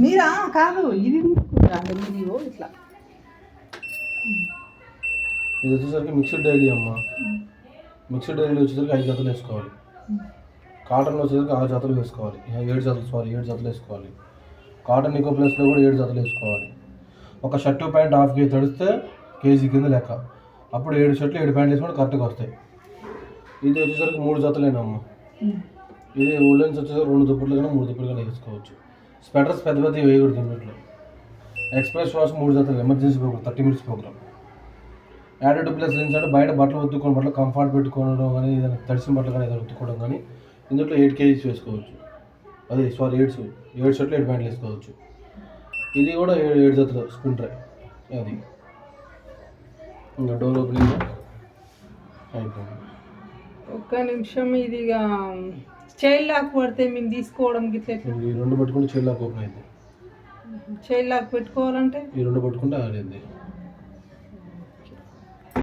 మీరా కాదు ఇది తీసుకుంటా మీరు ఇట్లా ఇది వచ్చేసరికి మిక్స్డ్ డైలీ అమ్మ. మిక్స్డ్ డైలీ వచ్చేసరికి 5 జతలు వేసుకోవాలి. కాటన్లో వచ్చేసరికి 6 జతలు వేసుకోవాలి. 7 జతలు వేసుకోవాలి. కాటన్ నికో ప్లస్లో కూడా 7 జతలు వేసుకోవాలి. ఒక షర్టు ప్యాంట్ హాఫ్ కేజీ తడిస్తే కేజీ కింద లెక్క. అప్పుడు 7 షర్ట్లు 7 ప్యాంట్లు వేసుకుంటే కరెక్ట్గా వస్తాయి. ఇది వచ్చేసరికి 3 జతలేనమ్మ. ఇది ఓలెన్స్ వచ్చేసరికి 2 దుప్పట్లు కానీ 3 దుప్పట్లు కానీ వేసుకోవచ్చు. స్వెటర్స్ పెద్ద పెద్దవి వేయకూడదు దీంట్లో. ఎక్స్ప్రెస్ వాష్ 3 జతలు emergency programme 30 minutes programme. Added plus rinse అంటే బయట బట్టలు ఉత్తుకోవడం, బట్టలు కంఫర్ట్ పెట్టుకోవడం కానీ ఏదైనా తడిసిన బట్టలు కానీ ఏదైనా ఉత్తుకోవడం కానీ ఇందులో 8 కేజీస్ వేసుకోవచ్చు. 7 షర్ట్లు 7 ప్యాంట్లు వేసుకోవచ్చు. ఇది కూడా 7 జతలు స్పిన్ ట్రై. అది ఇంకా డోర్ ఓపెనింగ్ అయిపోయింది. ఒక్క నిమిషం. ఇది ఇక చైల్డ్ లాక్ పడితే మేము తీసుకోవడం గిట్ల ఈ 2 పట్టుకుంటే చైల్డ్ లాక్ ఓపెన్ అయింది. చైల్డ్ లాక్ పెట్టుకోవాలంటే ఈ 2 పట్టుకుంటే ఆడింది.